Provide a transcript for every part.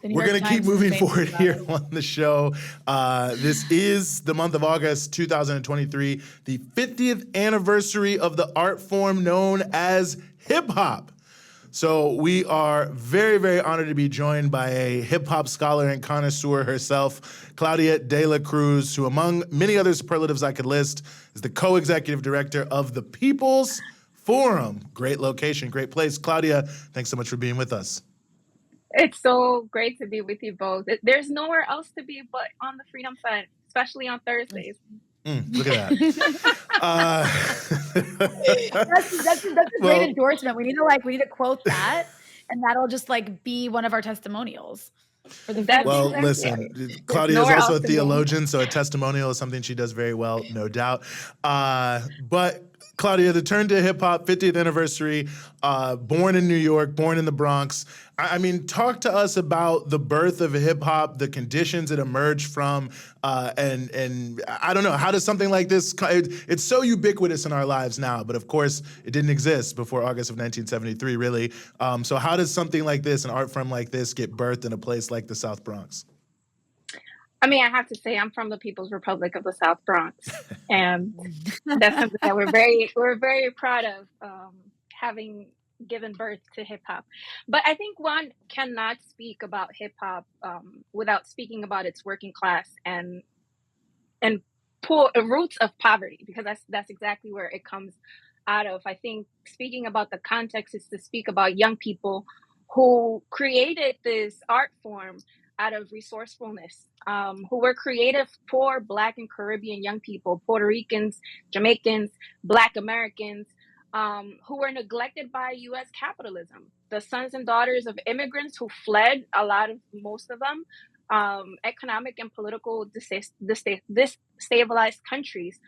The New We're York going to keep Times moving is famous forward about here it. on the show. This is the month of August 2023, the 50th anniversary of the art form known as hip hop. So we are very, very honored to be joined by a hip hop scholar and connoisseur herself, Claudia De La Cruz, who, among many other superlatives I could list, is the co-executive director of the People's Forum. Great location, great place. Claudia, thanks so much for being with us. It's so great to be with you both. There's nowhere else to be but on the Freedom Fund, especially on Thursdays. Look at that. That's a great endorsement. We need to quote that, and that'll just be one of our testimonials for the Well, listen, Claudia is also a theologian, so a testimonial is something she does very well, no doubt. But Claudia, the turn to hip hop, 50th anniversary, born in New York, born in the Bronx. I mean, talk to us about the birth of hip hop, the conditions it emerged from, and I don't know, how does something like this? It's so ubiquitous in our lives now, but of course, it didn't exist before August of 1973, really. So how does something like this, an art form like this, get birthed in a place like the South Bronx? I mean, I have to say, I'm from the People's Republic of the South Bronx, and that's something that we're very proud of, having given birth to hip hop. But I think one cannot speak about hip hop without speaking about its working class and roots of poverty, because that's exactly where it comes out of. I think speaking about the context is to speak about young people who created this art form out of resourcefulness, who were creative for Black and Caribbean young people, Puerto Ricans, Jamaicans, Black Americans, who were neglected by U.S. capitalism, the sons and daughters of immigrants who fled, most of them, economic and political destabilized countries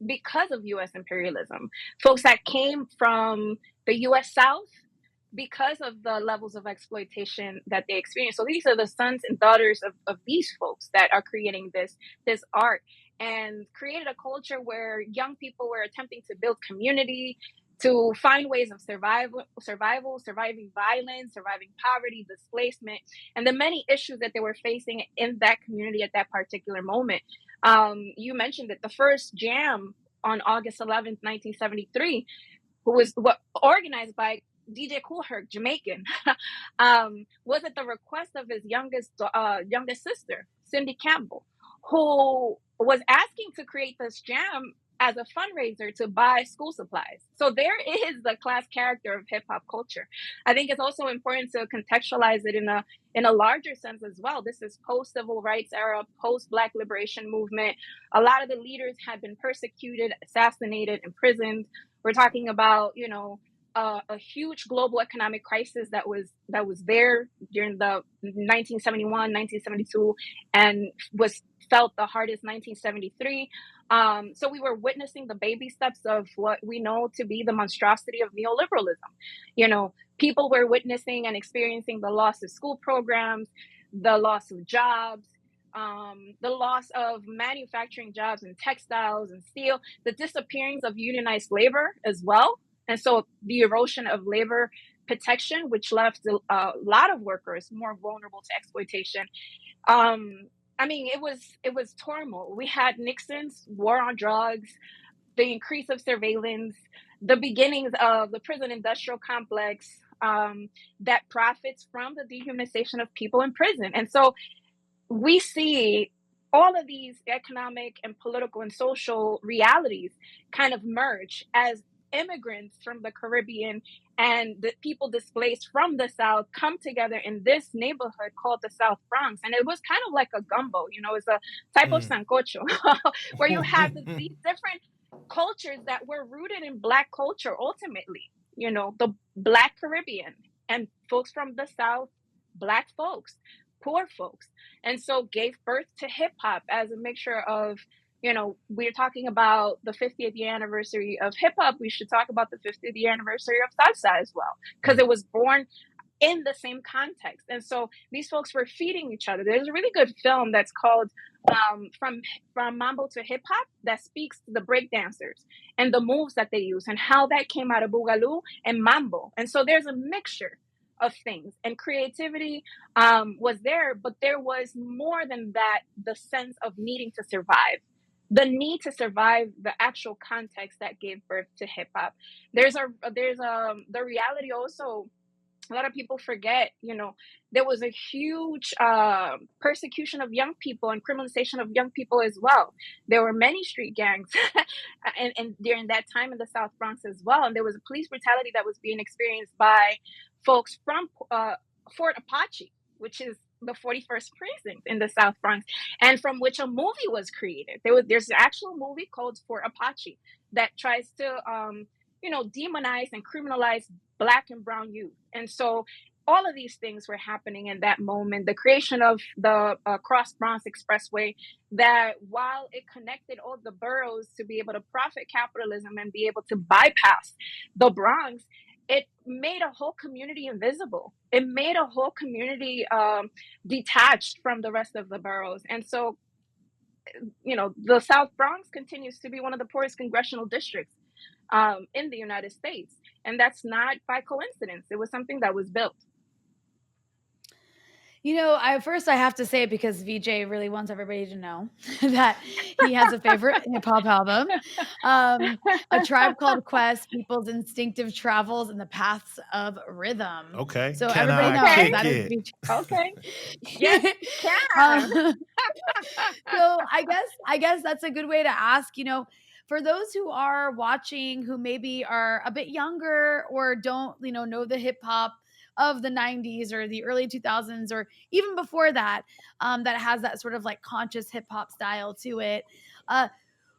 because of U.S. imperialism, folks that came from the U.S. South because of the levels of exploitation that they experience. So these are the sons and daughters of these folks that are creating this art, and created a culture where young people were attempting to build community, to find ways of surviving violence, surviving poverty, displacement, and the many issues that they were facing in that community at that particular moment. You mentioned that the first jam on August 11th, 1973, who was organized by DJ Kool Herc, Jamaican, was at the request of his youngest sister, Cindy Campbell, who was asking to create this jam as a fundraiser to buy school supplies. So there is the class character of hip hop culture. I think it's also important to contextualize it in a larger sense as well. This is post civil rights era, post Black liberation movement. A lot of the leaders had been persecuted, assassinated, imprisoned. We're talking about, a huge global economic crisis that was there during the 1971, 1972, and was felt the hardest 1973. So we were witnessing the baby steps of what we know to be the monstrosity of neoliberalism. People were witnessing and experiencing the loss of school programs, the loss of jobs, the loss of manufacturing jobs in textiles and steel, the disappearance of unionized labor as well. And so the erosion of labor protection, which left a lot of workers more vulnerable to exploitation. It was turmoil. We had Nixon's war on drugs, the increase of surveillance, the beginnings of the prison industrial complex that profits from the dehumanization of people in prison. And so we see all of these economic and political and social realities kind of merge as immigrants from the Caribbean and the people displaced from the South come together in this neighborhood called the South Bronx. And it was kind of like a gumbo, it's a type of sancocho where you have these different cultures that were rooted in Black culture ultimately, the Black Caribbean and folks from the South, Black folks, poor folks. And so gave birth to hip hop as a mixture of, we're talking about the 50th year anniversary of hip hop. We should talk about the 50th year anniversary of salsa as well, because it was born in the same context. And so these folks were feeding each other. There's a really good film that's called From Mambo to Hip Hop that speaks to the breakdancers and the moves that they use and how that came out of Boogaloo and Mambo. And so there's a mixture of things, and creativity was there, but there was more than that, the sense of needing to survive, the need to survive the actual context that gave birth to hip hop. There's the reality also. A lot of people forget, there was a huge persecution of young people and criminalization of young people as well. There were many street gangs and during that time in the South Bronx as well. And there was a police brutality that was being experienced by folks from Fort Apache, which is the 41st precinct in the South Bronx, and from which a movie was created. There's an actual movie called Fort Apache that tries to demonize and criminalize Black and brown youth. And so all of these things were happening in that moment. The creation of the Cross Bronx Expressway, that while it connected all the boroughs to be able to profit capitalism and be able to bypass the Bronx, it made a whole community invisible. It made a whole community detached from the rest of the boroughs. And so, the South Bronx continues to be one of the poorest congressional districts in the United States. And that's not by coincidence. It was something that was built. First I have to say, because VJ really wants everybody to know that he has a favorite hip hop album, A Tribe Called Quest, People's Instinctive Travels in the Paths of Rhythm. Okay. So Can everybody I knows kick that is it? VJ. Okay. Yes, can. So I guess that's a good way to ask, for those who are watching who maybe are a bit younger or don't, know the hip hop of the 90s or the early 2000s or even before that, that has that sort of like conscious hip hop style to it.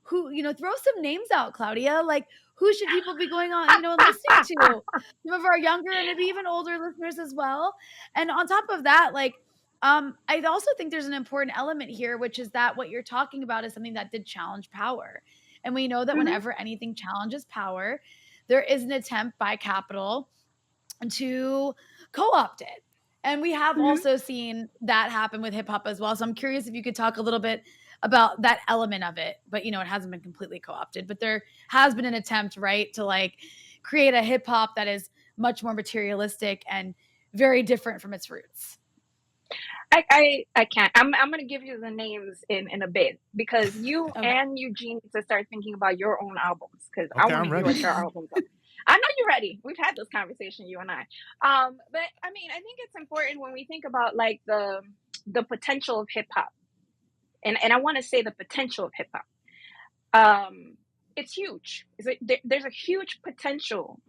Who, throw some names out, Claudia. Like, who should people be going on, listening to? Some of our younger and maybe even older listeners as well. And on top of that, like, I also think there's an important element here, which is that what you're talking about is something that did challenge power. And we know that whenever anything challenges power, there is an attempt by capital to co-opt it. And we have also seen that happen with hip hop as well. So I'm curious if you could talk a little bit about that element of it. But, it hasn't been completely co-opted, but there has been an attempt, right, to like create a hip hop that is much more materialistic and very different from its roots. I can't. I'm going to give you the names in a bit, because you and Eugene need to start thinking about your own albums, because I want to hear what your albums are. I know you're ready. We've had this conversation, you and I. But I think it's important when we think about like the potential of hip hop, and I want to say the potential of hip hop. It's huge. There's a huge potential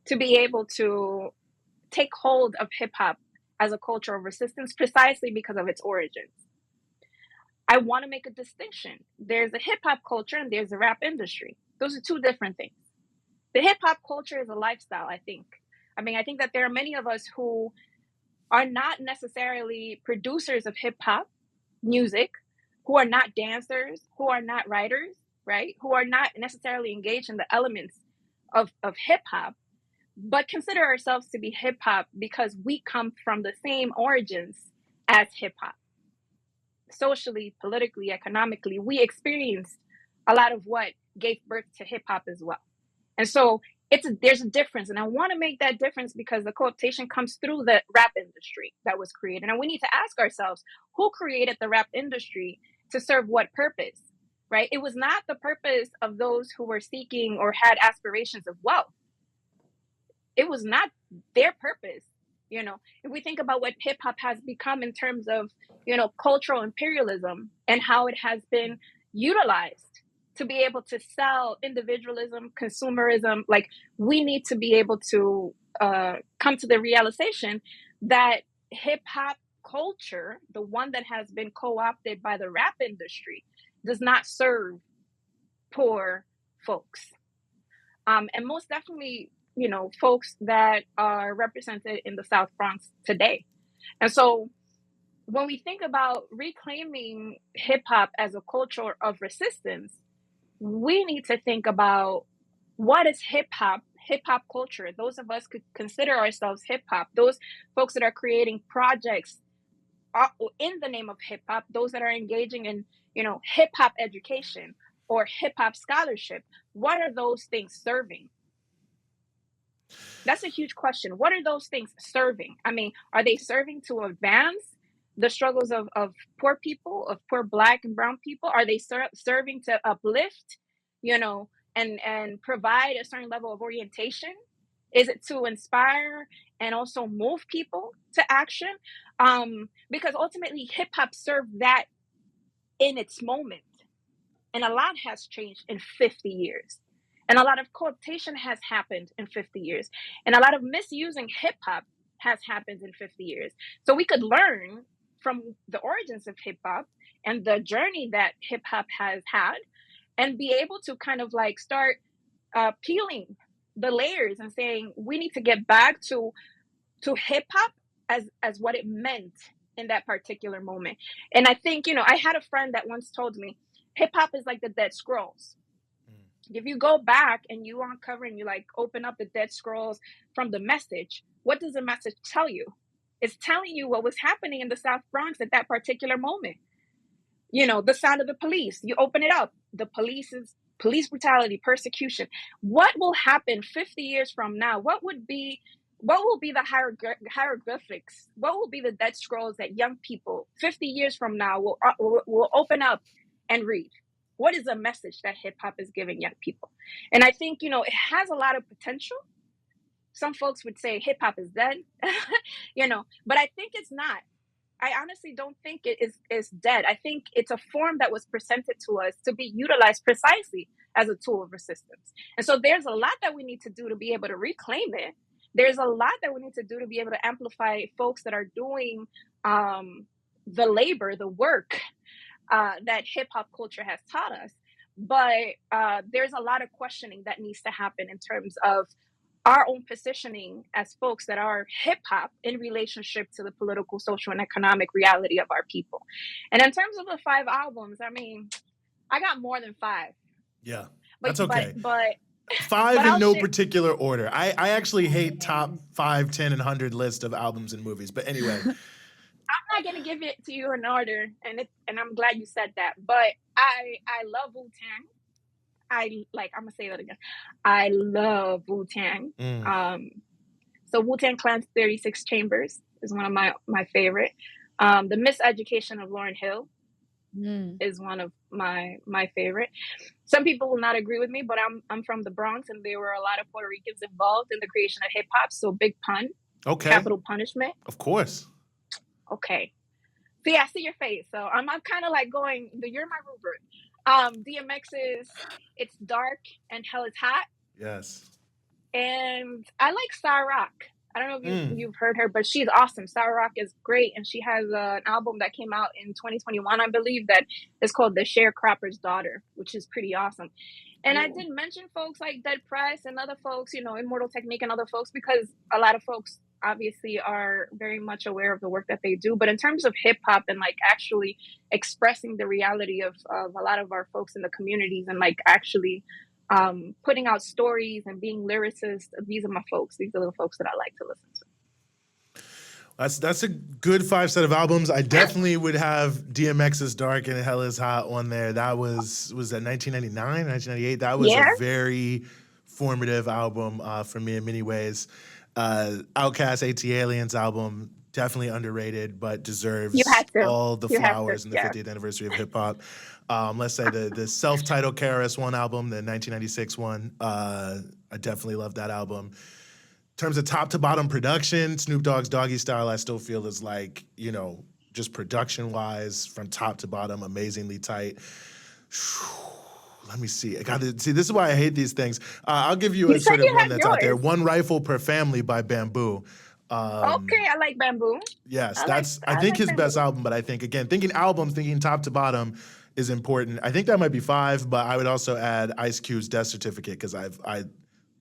to be able to take hold of hip hop as a culture of resistance, precisely because of its origins. I want to make a distinction. There's a hip hop culture and there's a rap industry. Those are two different things. The hip hop culture is a lifestyle, I think. I think that there are many of us who are not necessarily producers of hip hop music, who are not dancers, who are not writers, right? Who are not necessarily engaged in the elements of hip hop, but consider ourselves to be hip hop because we come from the same origins as hip hop. Socially, politically, economically, we experienced a lot of what gave birth to hip hop as well. And so there's a difference. And I want to make that difference because the co-optation comes through the rap industry that was created. And we need to ask ourselves, who created the rap industry to serve what purpose, right? It was not the purpose of those who were seeking or had aspirations of wealth. It was not their purpose. If we think about what hip hop has become in terms of, cultural imperialism and how it has been utilized to be able to sell individualism, consumerism, like we need to be able to come to the realization that hip hop culture, the one that has been co-opted by the rap industry, does not serve poor folks. And most definitely, folks that are represented in the South Bronx today. And so when we think about reclaiming hip hop as a culture of resistance, we need to think about what is hip hop culture. Those of us could consider ourselves hip hop, those folks that are creating projects in the name of hip hop, those that are engaging in, hip hop education or hip hop scholarship. What are those things serving? That's a huge question. What are those things serving? I mean, are they serving to advance the struggles of poor people, of poor Black and brown people? Are they serving to uplift, you know, and provide a certain level of orientation? Is it to inspire and also move people to action? Because ultimately, hip hop served that in its moment. And a lot has changed in 50 years. And a lot of cooptation has happened in 50 years. And a lot of misusing hip hop has happened in 50 years. So we could learn from the origins of hip hop and the journey that hip hop has had and be able to kind of like start peeling the layers and saying we need to get back to hip hop as what it meant in that particular moment. And I think, you know, I had a friend that once told me hip hop is like the Dead Scrolls. If you go back and you uncover and you like open up the Dead Scrolls from the message, what does the message tell you? It's telling you what was happening in the South Bronx at that particular moment. You know, the sound of the police. You open it up. The police brutality, persecution. What will happen 50 years from now? What will be the hieroglyphics? What will be the Dead Scrolls that young people 50 years from now will open up and read? What is the message that hip hop is giving young people? And I think, you know, it has a lot of potential. Some folks would say hip hop is dead, you know, but I think it's not. I honestly don't think it is dead. I think it's a form that was presented to us to be utilized precisely as a tool of resistance. And so there's a lot that we need to do to be able to reclaim it. There's a lot that we need to do to be able to amplify folks that are doing the labor, the work that hip hop culture has taught us. But there's a lot of questioning that needs to happen in terms of our own positioning as folks that are hip hop in relationship to the political, social, and economic reality of our people. And in terms of the 5 albums, I mean, I got more than 5. Yeah, But that's okay. but 5 but in I'll no share. particular order. I actually hate top 5, 10, and 100 list of albums and movies. But anyway, I'm not gonna give it to you in order, and I'm glad you said that. But I love Wu Tang. I'm gonna say that again. I love Wu Tang. So Wu Tang Clan's 36 Chambers is one of my favorite. The Miseducation of Lauryn Hill is one of my favorite. Some people will not agree with me, but I'm from the Bronx, and there were a lot of Puerto Ricans involved in the creation of hip hop. So Big Pun, okay, Capital Punishment. Of course. Okay. See, I see your face. So I'm kind of like going, you're my rubric. DMX's It's Dark and Hell is Hot. Yes. And I like Star Rock. I don't know if you've heard her, but she's awesome. Star Rock is great. And she has an album that came out in 2021, I believe, that is called The Sharecropper's Daughter, which is pretty awesome. And I did mention folks like Dead Press and other folks, you know, Immortal Technique and other folks, because a lot of folks obviously are very much aware of the work that they do. But in terms of hip hop and like actually expressing the reality of a lot of our folks in the communities and like actually putting out stories and being lyricists, these are my folks. These are the folks that I like to listen to. That's a good 5 set of albums. I definitely would have DMX's Dark and Hell is Hot on there. That was that 1999, 1998? That was a very formative album for me in many ways. Outkast AT-Aliens album, definitely underrated, but deserves all the flowers in the 50th anniversary of hip hop. Let's say the self-titled KRS-One album, the 1996 one. I definitely love that album. In terms of top to bottom production, Snoop Dogg's Doggy Style, I still feel is like, you know, just production-wise, from top to bottom, amazingly tight. Let me see. This is why I hate these things. I'll give you a sort of one that's out there. One Rifle Per Family by Bamboo. Okay, I like Bamboo. Yes, I think his best album, but I think, again, thinking albums, thinking top to bottom is important. I think that might be 5, but I would also add Ice Cube's Death Certificate, because I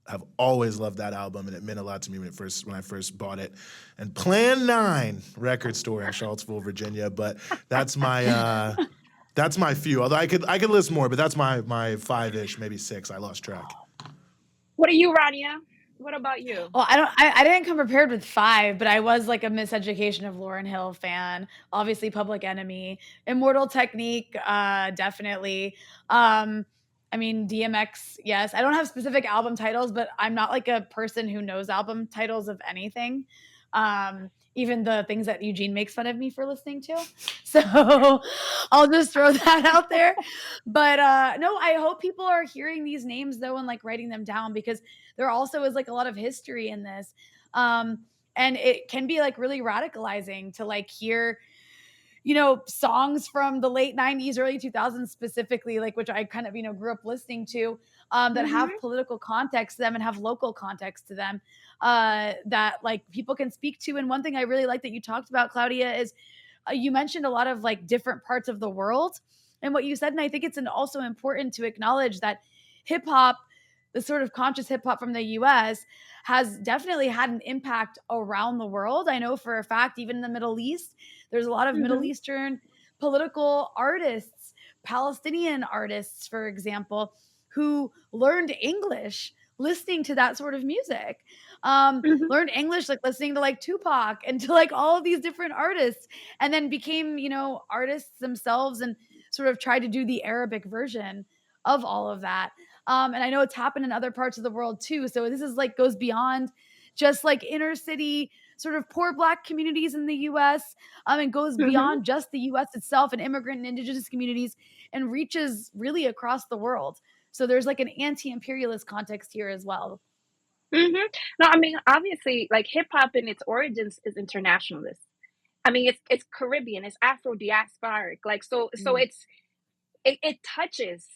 have always loved that album, and it meant a lot to me when I first bought it. And Plan 9 record store in Charlottesville, Virginia. But that's my few. Although I could list more, but that's my 5-ish, maybe 6. I lost track. What are you, Rania? What about you? Well, I didn't come prepared with 5, but I was like a Miseducation of Lauryn Hill fan. Obviously, Public Enemy, Immortal Technique, definitely. I mean, DMX, yes. I don't have specific album titles, but I'm not like a person who knows album titles of anything. Even the things that Eugene makes fun of me for listening to. So I'll just throw that out there. But no, I hope people are hearing these names though and like writing them down, because there also is like a lot of history in this. And it can be like really radicalizing to like hear, you know, songs from the late 90s, early 2000s specifically, like which I kind of, you know, grew up listening to, that have Mm-hmm. political context to them and have local context to them, that like people can speak to. And one thing I really like that you talked about, Claudia, is you mentioned a lot of like different parts of the world and what you said. And I think it's also important to acknowledge that hip hop, the sort of conscious hip hop from the US, has definitely had an impact around the world. I know for a fact, even in the Middle East, there's a lot of Middle Mm-hmm. Eastern political artists, Palestinian artists, for example, who learned English listening to that sort of music. Mm-hmm. Learned English like listening to like Tupac and to like all of these different artists, and then became, you know, artists themselves and sort of tried to do the Arabic version of all of that. And I know it's happened in other parts of the world too. So this is like goes beyond just like inner city sort of poor Black communities in the US, and goes Mm-hmm. beyond just the US itself and immigrant and indigenous communities, and reaches really across the world. So there's like an anti-imperialist context here as well. Mm-hmm. No, I mean, obviously, like hip hop in its origins is internationalist. I mean, it's Caribbean, it's Afro diasporic. Like so Mm. it touches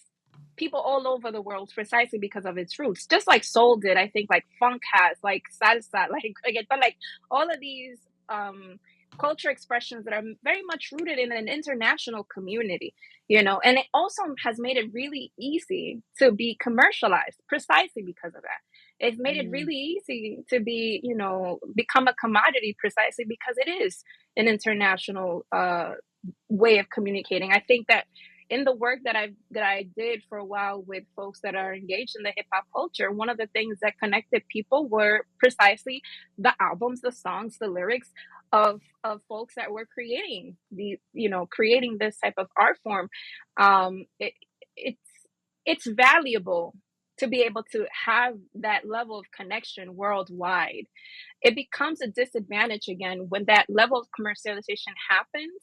people all over the world precisely because of its roots. Just like soul did, I think like funk has, like salsa, but like all of these culture expressions that are very much rooted in an international community, you know, and it also has made it really easy to be commercialized precisely because of that. It's made it Mm. really easy to be, you know, become a commodity precisely because it is an international way of communicating. I think that in the work that I did for a while with folks that are engaged in the hip hop culture, one of the things that connected people were precisely the albums, the songs, the lyrics of folks that were creating the, you know, creating this type of art form. It, it's it's valuable to be able to have that level of connection worldwide. It becomes a disadvantage again when that level of commercialization happens,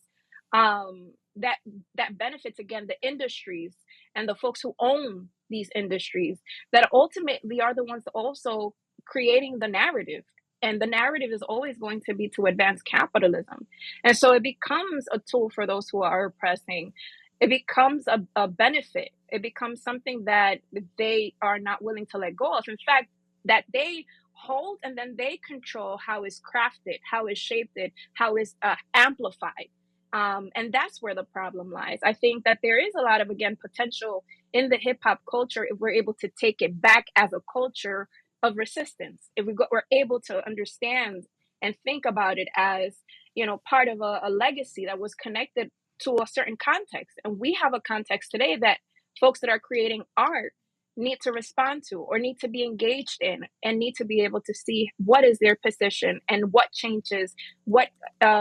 that benefits again the industries and the folks who own these industries that ultimately are the ones also creating the narrative, and the narrative is always going to be to advance capitalism, and so it becomes a tool for those who are oppressing. It becomes a benefit. It becomes something that they are not willing to let go of, in fact, that they hold, and then they control how it's crafted, how it's shaped, how it's amplified. And that's where the problem lies. I think that there is a lot of, again, potential in the hip hop culture if we're able to take it back as a culture of resistance. If we're able to understand and think about it as, you know, part of a legacy that was connected to a certain context. And we have a context today that folks that are creating art need to respond to or need to be engaged in, and need to be able to see what is their position and what changes, what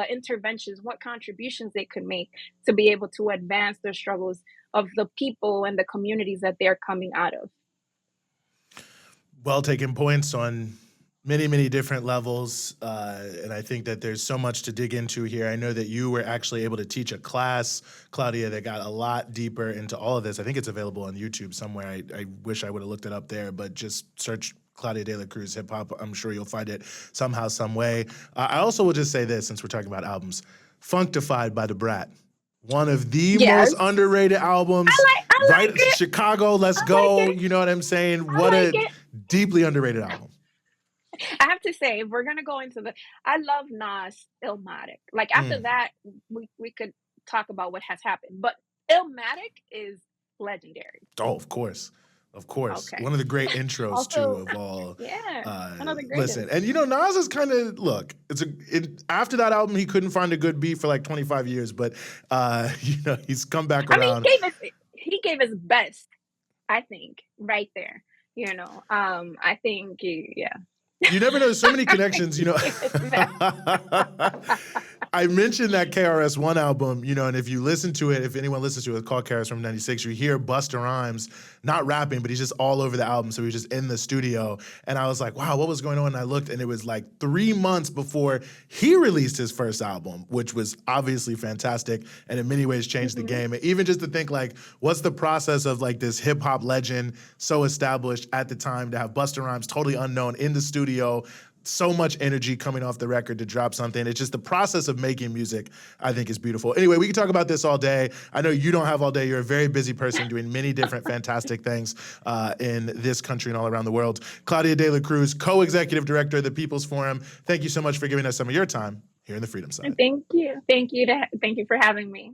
interventions, what contributions they could make to be able to advance the struggles of the people and the communities that they're coming out of. Well taken points on many, many different levels. And I think that there's so much to dig into here. I know that you were actually able to teach a class, Claudia, that got a lot deeper into all of this. I think it's available on YouTube somewhere. I wish I would have looked it up there, but just search Claudia De La Cruz hip hop. I'm sure you'll find it somehow, some way. I also will just say this, since we're talking about albums, Functified by the Brat. One of the most Yes, underrated albums, I right? like it. Chicago, let's I like go. it. You know what I'm saying? I What like a it. deeply underrated album. I have to say, if we're gonna go into the, I love Nas Illmatic. Like after Mm. that, we could talk about what has happened. But Illmatic is legendary. Oh, of course. Of course. Okay. One of the great intros too Also, of all. Yeah. One of the Listen, greatest. and you know, Nas is kind of look. After that album, he couldn't find a good beat for like 25 years, but you know, he's come back I mean, around. he gave his best, I think, right there. You know, I think yeah. You never know. There's so many connections, you know. I mentioned that KRS-One album, you know, and if you listen to it, if anyone listens to it, it's called KRS from '96, you hear Busta Rhymes not rapping, but he's just all over the album. So he was just in the studio. And I was like, wow, what was going on? And I looked, and it was like 3 months before he released his first album, which was obviously fantastic and in many ways changed the game. And even just to think, like, what's the process of like this hip hop legend so established at the time to have Busta Rhymes totally unknown in the studio, so much energy coming off the record to drop something. It's just the process of making music, I think, is beautiful. Anyway, we can talk about this all day. I know you don't have all day. You're a very busy person doing many different fantastic things in this country and all around the world. Claudia De La Cruz, co-executive director of the People's Forum, thank you so much for giving us some of your time here in the Freedom Side. Thank you. Thank you for having me.